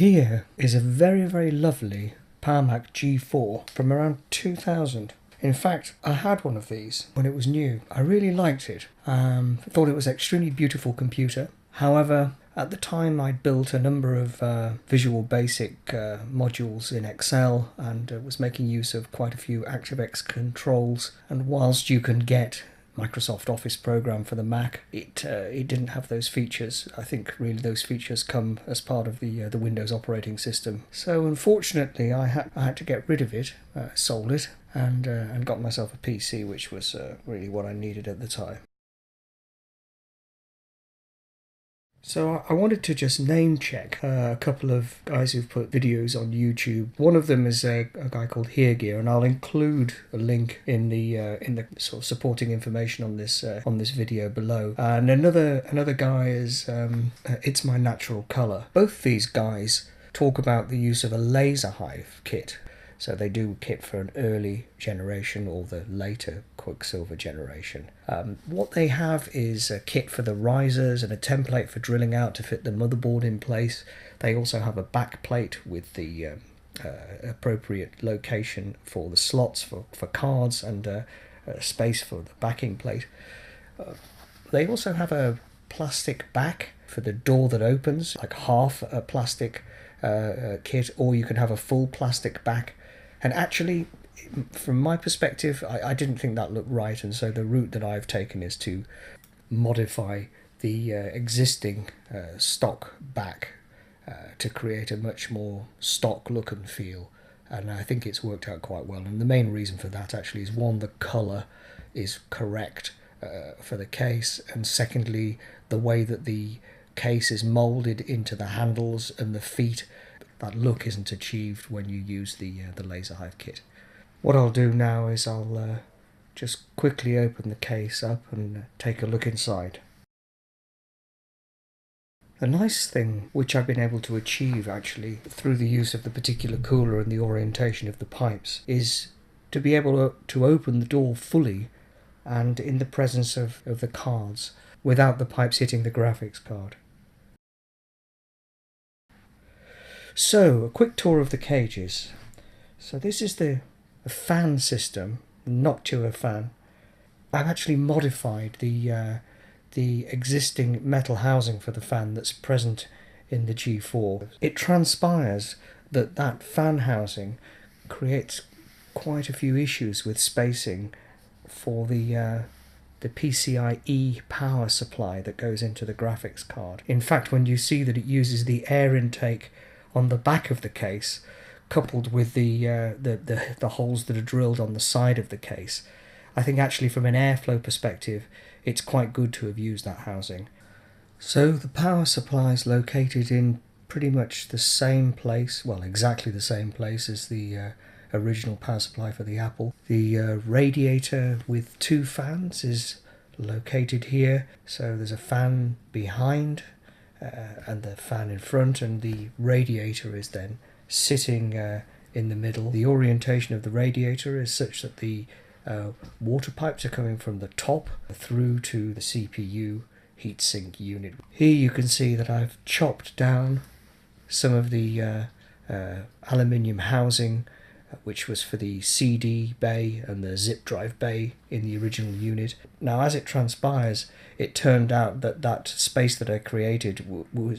Here is a very lovely PowerMac G4 from around 2000. In fact, I had one of these when it was new. I really liked it. Thought it was an extremely beautiful computer. However, at the time I'd built a number of Visual Basic modules in Excel and was making use of quite a few ActiveX controls. And whilst you can get Microsoft Office program for the Mac, it didn't have those features. I think really those features come as part of the Windows operating system. So unfortunately I had to get rid of it, sold it, and got myself a PC, which was really what I needed at the time. So I wanted to just name check a couple of guys who've put videos on YouTube. One of them is a guy called HereGear, and I'll include a link in the sort of supporting information on this video below. And another guy is It's My Natural Color. Both these guys talk about the use of a laser hive kit. So they do kit for an early generation or the later Quicksilver generation. What they have is a kit for the risers and a template for drilling out to fit the motherboard in place. They also have a back plate with the appropriate location for the slots for cards and a space for the backing plate. They also have a plastic back for the door that opens, like half a plastic kit, or you can have a full plastic back. And actually, from my perspective, I didn't think that looked right, and so the route that I've taken is to modify the existing stock back to create a much more stock look and feel, and I think it's worked out quite well. And the main reason for that actually is, one, the colour is correct for the case, and secondly, the way that the case is moulded into the handles and the feet. That look isn't achieved when you use the laser hive kit. What I'll do now is I'll just quickly open the case up and take a look inside. The nice thing which I've been able to achieve actually through the use of the particular cooler and the orientation of the pipes is to be able to open the door fully and in the presence of the cards without the pipes hitting the graphics card. So, a quick tour of the cages. So this is the fan system, Noctua fan. I've actually modified the existing metal housing for the fan that's present in the G4. It transpires that fan housing creates quite a few issues with spacing for the PCIe power supply that goes into the graphics card. In fact, when you see that it uses the air intake on the back of the case, coupled with the holes that are drilled on the side of the case, I think actually from an airflow perspective it's quite good to have used that housing. So the power supply is located in pretty much the same place, well, exactly the same place as the original power supply for the Apple. The radiator with two fans is located here, so there's a fan behind and the fan in front, and the radiator is then sitting in the middle. The orientation of the radiator is such that the water pipes are coming from the top through to the CPU heatsink unit. Here you can see that I've chopped down some of the aluminium housing which was for the CD bay and the zip drive bay in the original unit. Now, as it transpires, it turned out that space that I created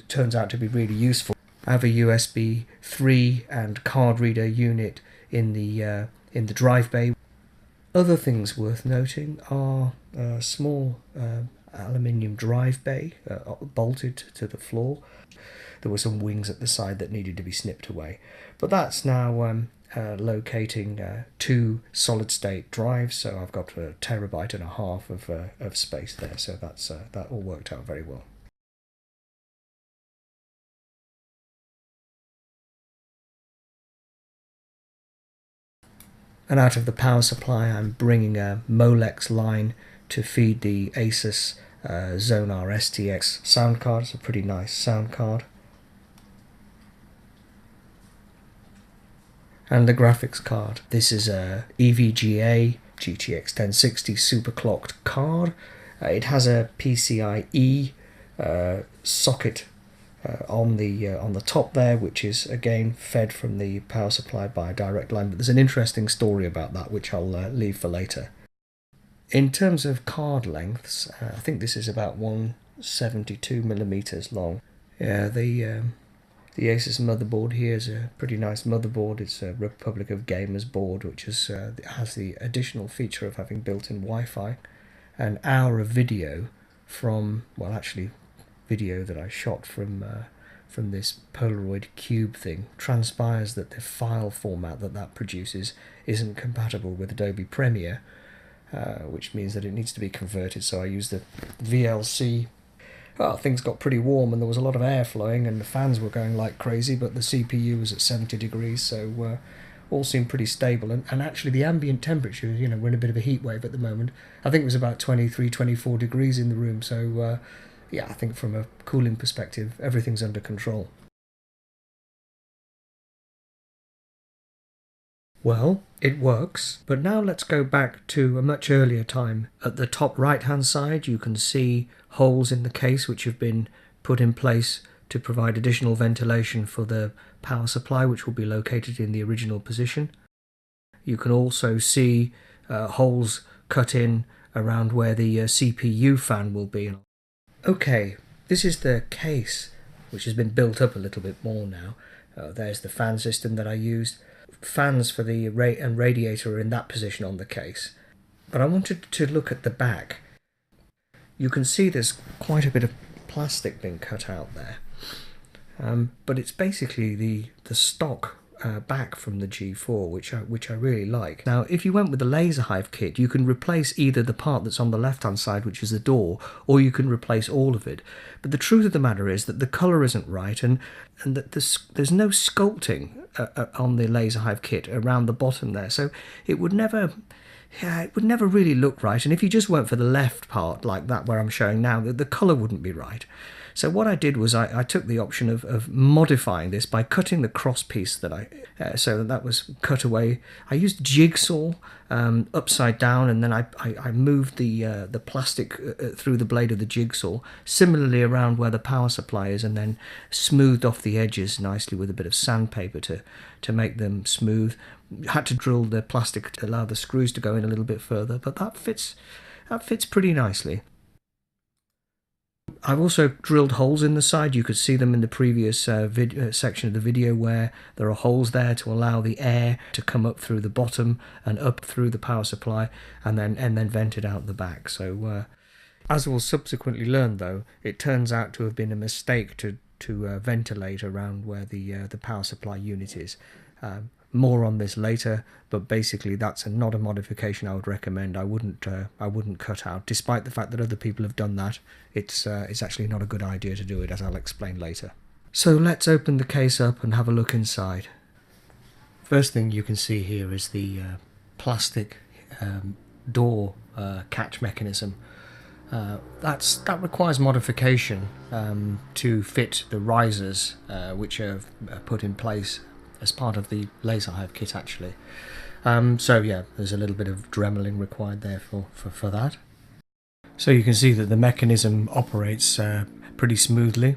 turns out to be really useful. I have a USB 3 and card reader unit in the drive bay. Other things worth noting are a small aluminium drive bay bolted to the floor. There were some wings at the side that needed to be snipped away, but that's now locating two solid-state drives, so I've got 1.5 TB of space there, so that all worked out very well. And out of the power supply I'm bringing a Molex line to feed the Asus Zonar STX sound card. It's a pretty nice sound card. And the graphics card. This is a EVGA GTX 1060 superclocked card. It has a PCIe socket on the top there, which is again fed from the power supply by a direct line. But there's an interesting story about that, which I'll leave for later. In terms of card lengths, I think this is about 172mm long. Yeah, the Asus motherboard here is a pretty nice motherboard. It's a Republic of Gamers board, which has the additional feature of having built-in Wi-Fi. An hour of video from, well, actually video that I shot from this Polaroid cube thing, transpires that the file format that produces isn't compatible with Adobe Premiere, which means that it needs to be converted. So I used the VLC. Well, things got pretty warm and there was a lot of air flowing and the fans were going like crazy, but the CPU was at 70 degrees, so all seemed pretty stable. And actually the ambient temperature, we're in a bit of a heat wave at the moment. I think it was about 23, 24 degrees in the room, so yeah, I think from a cooling perspective, everything's under control. Well, it works, but now let's go back to a much earlier time. At the top right hand side you can see holes in the case which have been put in place to provide additional ventilation for the power supply, which will be located in the original position. You can also see holes cut in around where the CPU fan will be. Okay, this is the case, which has been built up a little bit more now. There's the fan system that I used. Fans for the and radiator are in that position on the case. But I wanted to look at the back. You can see there's quite a bit of plastic being cut out there. But it's basically the stock back from the G4, which I really like. Now, if you went with the Laser Hive kit, you can replace either the part that's on the left-hand side, which is the door, or you can replace all of it. But the truth of the matter is that the colour isn't right, and that there's no sculpting on the Laser Hive kit around the bottom there, so it would never really look right. And if you just went for the left part like that where I'm showing now, the colour wouldn't be right. So what I did was I took the option of modifying this by cutting the cross piece so that was cut away. I used jigsaw upside down, and then I moved the plastic through the blade of the jigsaw, similarly around where the power supply is, and then smoothed off the edges nicely with a bit of sandpaper to make them smooth. Had to drill the plastic to allow the screws to go in a little bit further, but that fits pretty nicely. I've also drilled holes in the side. You could see them in the previous section of the video, where there are holes there to allow the air to come up through the bottom and up through the power supply, and then vent it out the back. So as we'll subsequently learn, though, it turns out to have been a mistake to ventilate around where the power supply unit is. More on this later, but basically that's not a modification I would recommend. I wouldn't cut out, despite the fact that other people have done that. It's actually not a good idea to do it, as I'll explain later. So let's open the case up and have a look inside. First thing you can see here is the plastic door catch mechanism. That requires modification to fit the risers which are put in place as part of the Laser Hive kit, actually. So yeah, there's a little bit of dremeling required there for that. So you can see that the mechanism operates pretty smoothly.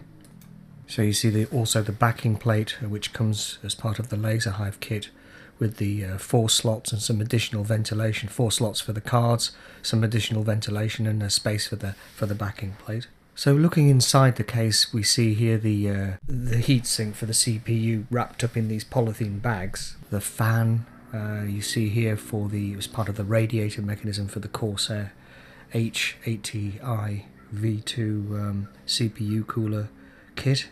So you see also the backing plate, which comes as part of the Laser Hive kit, with the 4 slots and some additional ventilation. 4 slots for the cards, some additional ventilation, and a space for the backing plate. So looking inside the case, we see here the heatsink for the CPU wrapped up in these polythene bags. The fan you see here as part of the radiator mechanism for the Corsair H80i V2 CPU cooler kit.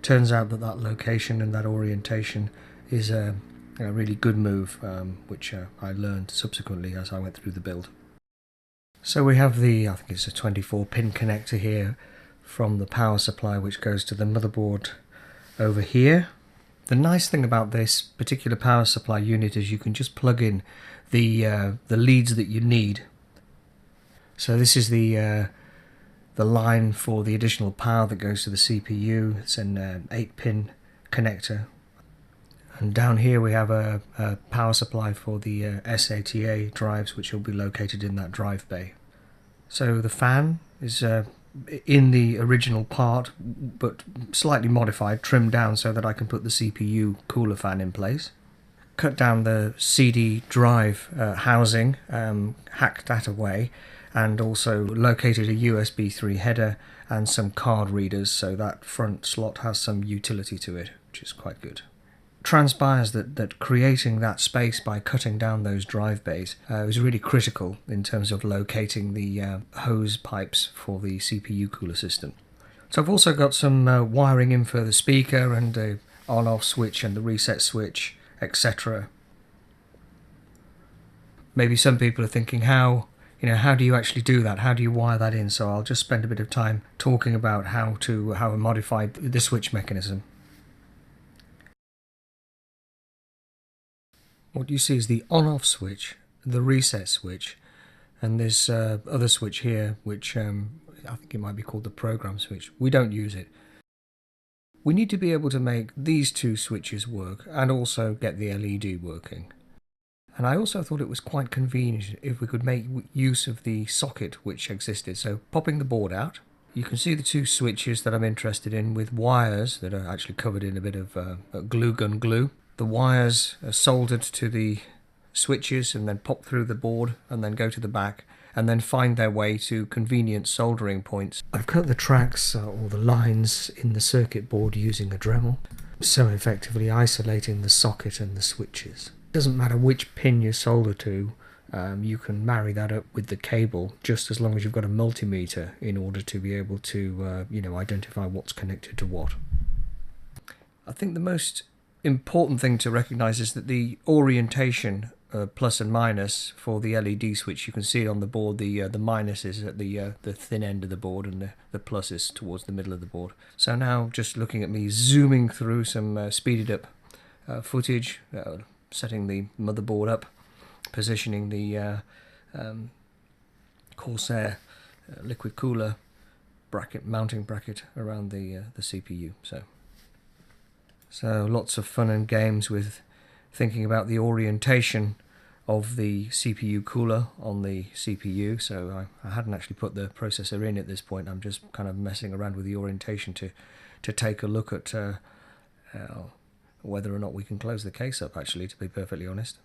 Turns out that location and that orientation is a really good move, which I learned subsequently as I went through the build. So we have I think it's a 24-pin connector here from the power supply, which goes to the motherboard over here. The nice thing about this particular power supply unit is you can just plug in the leads that you need. So this is the line for the additional power that goes to the CPU. It's an 8-pin connector. And down here we have a power supply for the SATA drives, which will be located in that drive bay. So the fan is in the original part, but slightly modified, trimmed down so that I can put the CPU cooler fan in place. Cut down the CD drive housing, hacked that away, and also located a USB 3 header and some card readers, so that front slot has some utility to it, which is quite good. Transpires that creating that space by cutting down those drive bays was really critical in terms of locating the hose pipes for the CPU cooler system. So I've also got some wiring in for the speaker and the on-off switch and the reset switch, etc. Maybe some people are thinking, how do you actually do that? How do you wire that in? So I'll just spend a bit of time talking about how I modified the switch mechanism. What you see is the on-off switch, the reset switch, and this other switch here, which I think it might be called the program switch. We don't use it. We need to be able to make these two switches work and also get the LED working. And I also thought it was quite convenient if we could make use of the socket which existed. So popping the board out, you can see the two switches that I'm interested in with wires that are actually covered in a bit of glue gun glue. The wires are soldered to the switches and then pop through the board and then go to the back and then find their way to convenient soldering points. I've cut the tracks or the lines in the circuit board using a Dremel, so effectively isolating the socket and the switches. It doesn't matter which pin you solder to, you can marry that up with the cable just as long as you've got a multimeter in order to be able to identify what's connected to what. I think the most important thing to recognize is that the orientation plus and minus for the LED switch, you can see it on the board, the minus is at the thin end of the board and the plus is towards the middle of the board. So now just looking at me zooming through some speeded up footage, setting the motherboard up, positioning the Corsair liquid cooler mounting bracket around the CPU. So lots of fun and games with thinking about the orientation of the CPU cooler on the CPU. So I hadn't actually put the processor in at this point. I'm just kind of messing around with the orientation to take a look at whether or not we can close the case up, actually, to be perfectly honest.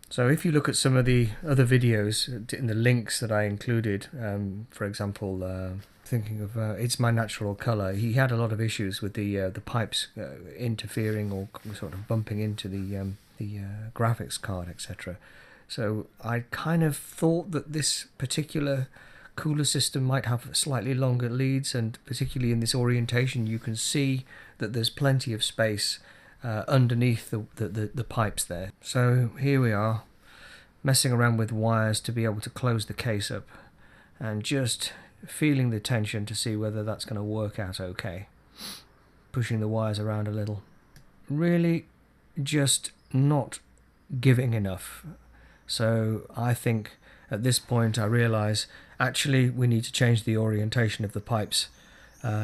So if you look at some of the other videos in the links that I included, for example, thinking of It's My Natural Colour, he had a lot of issues with the pipes interfering or sort of bumping into the graphics card, etc. So I kind of thought that this particular cooler system might have slightly longer leads, and particularly in this orientation you can see that there's plenty of space underneath the pipes there. So here we are, messing around with wires to be able to close the case up and just feeling the tension to see whether that's going to work out okay. Pushing the wires around a little. Really just not giving enough. So I think at this point I realise actually we need to change the orientation of the pipes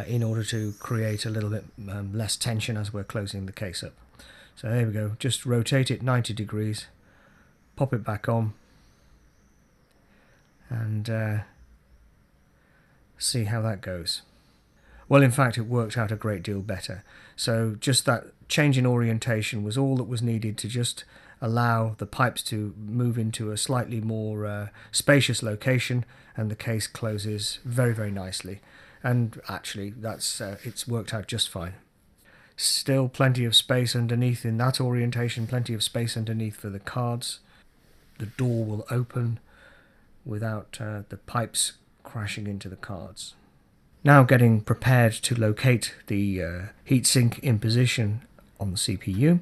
in order to create a little bit less tension as we're closing the case up. So there we go, just rotate it 90 degrees, pop it back on, and see how that goes. Well, in fact, it worked out a great deal better. So just that change in orientation was all that was needed to just allow the pipes to move into a slightly more spacious location, and the case closes very, very nicely. And actually, it's worked out just fine. Still plenty of space underneath in that orientation, plenty of space underneath for the cards. The door will open without the pipes crashing into the cards. Now getting prepared to locate the heatsink in position on the CPU.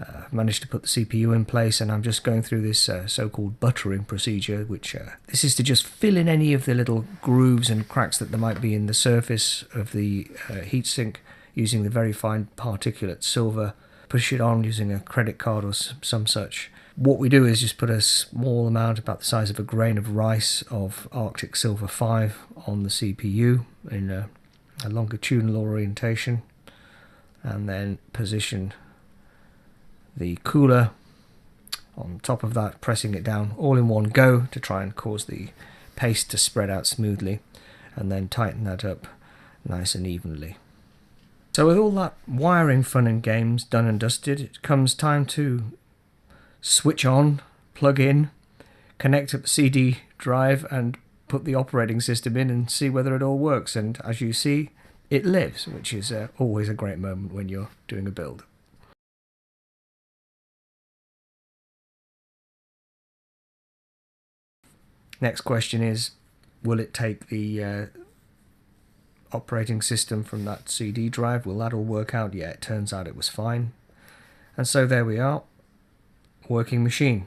I've managed to put the CPU in place, and I'm just going through this so-called buttering procedure, which this is to just fill in any of the little grooves and cracks that there might be in the surface of the heatsink using the very fine particulate silver. Push it on using a credit card or some such. What we do is just put a small amount, about the size of a grain of rice, of Arctic Silver 5 on the CPU in a longitudinal orientation, and then position the cooler on top of that, pressing it down all in one go to try and cause the paste to spread out smoothly. and then tighten that up nice and evenly. So with all that wiring fun and games done and dusted, it comes time to switch on, plug in, connect up the CD drive and put the operating system in and see whether it all works. And as you see, it lives, which is always a great moment when you're doing a build. Next question is, will it take the operating system from that CD drive? Will that all work out? Yeah, it turns out it was fine. And so there we are, working machine.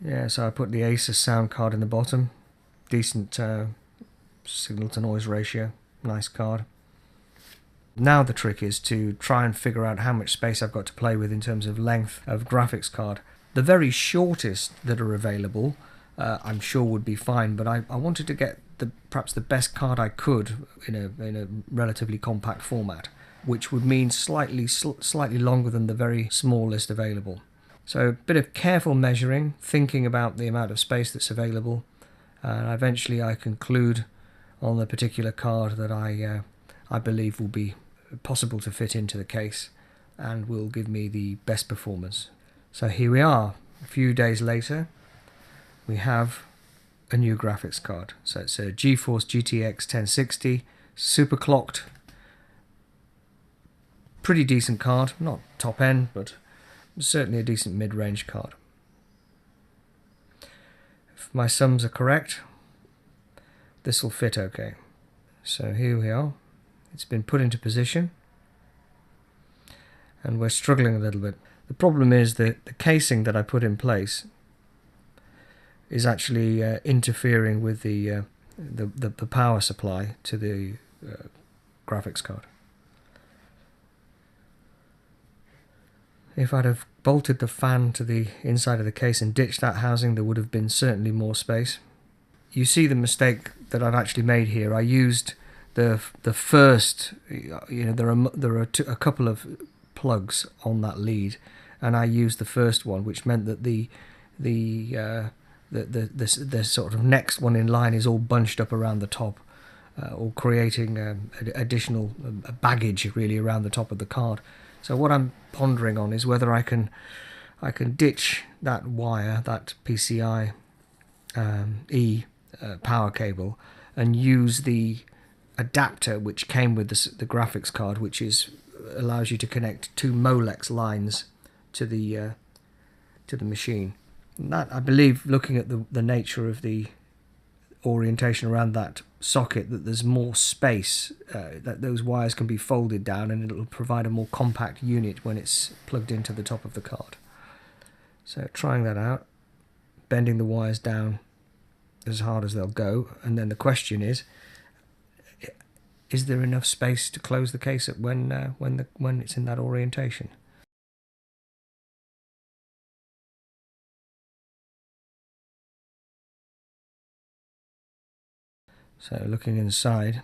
Yeah, so I put the Asus sound card in the bottom, decent signal to noise ratio, nice card. Now the trick is to try and figure out how much space I've got to play with in terms of length of graphics card. The very shortest that are available I'm sure would be fine, but I wanted to get perhaps the best card I could in a relatively compact format, which would mean slightly longer than the very smallest available. So a bit of careful measuring, thinking about the amount of space that's available, and eventually I conclude on the particular card that I believe will be possible to fit into the case and will give me the best performance. So here we are, a few days later. We have a new graphics card. So it's a GeForce GTX 1060, super clocked, pretty decent card, not top end, but certainly a decent mid-range card. If my sums are correct, this will fit okay. So here we are, it's been put into position, and we're struggling a little bit. The problem is that the casing that I put in place is actually interfering with the power supply to the graphics card. If I'd have bolted the fan to the inside of the case and ditched that housing, there would have been certainly more space. You see the mistake that I've actually made here. I used the first, there are a couple of plugs on that lead, and I used the first one, which meant that the sort of next one in line is all bunched up around the top, or creating additional baggage really around the top of the card. So what I'm pondering on is whether I can ditch that wire, that PCI power cable, and use the adapter which came with the graphics card, which allows you to connect two Molex lines to the machine. And that, I believe, looking at the nature of the orientation around that socket, that there's more space, that those wires can be folded down, and it'll provide a more compact unit when it's plugged into the top of the card. So trying that out, bending the wires down as hard as they'll go, and then the question is there enough space to close the case at when it's in that orientation? So looking inside,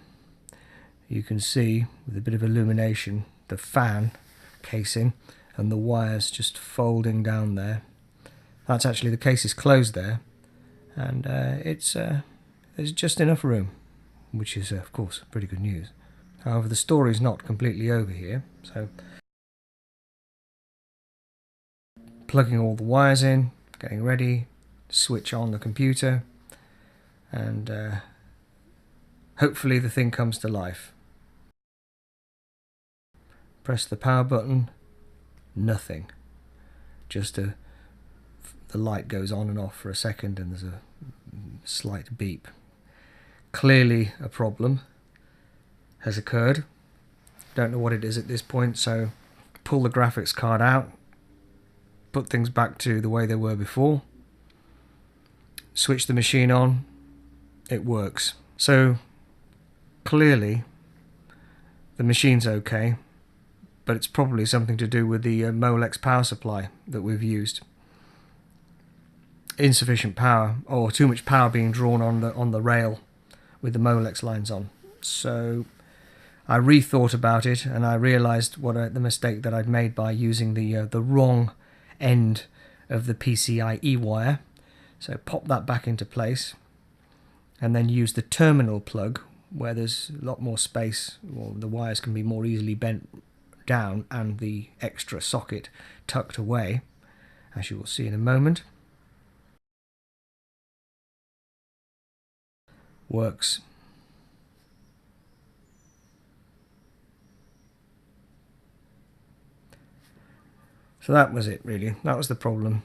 you can see with a bit of illumination the fan casing and the wires just folding down there. That's actually, the case is closed there, and there's just enough room, which is of course pretty good news. However, the story's not completely over here, so plugging all the wires in, getting ready, switch on the computer, and hopefully the thing comes to life. Press the power button, nothing. Just the light goes on and off for a second, and there's a slight beep. Clearly a problem has occurred. Don't know what it is at this point, so pull the graphics card out, put things back to the way they were before, switch the machine on, it works. So clearly the machine's okay, but it's probably something to do with the Molex power supply that we've used. Insufficient power, or too much power being drawn on the rail with the Molex lines on. So I rethought about it, and I realized the mistake that I'd made by using the wrong end of the PCIe wire. So pop that back into place, and then use the terminal plug where there's a lot more space, or the wires can be more easily bent down, and the extra socket tucked away, as you will see in a moment. Works. So that was it, really. That was the problem.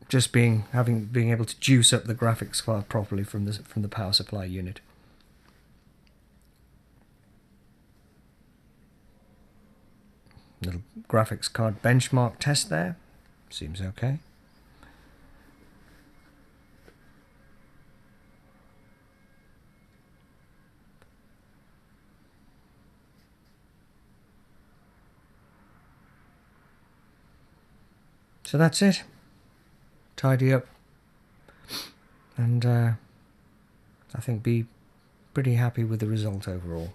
Just being able to juice up the graphics card properly from the power supply unit. Little graphics card benchmark test there. Seems okay. So that's it. Tidy up, and I think be pretty happy with the result overall.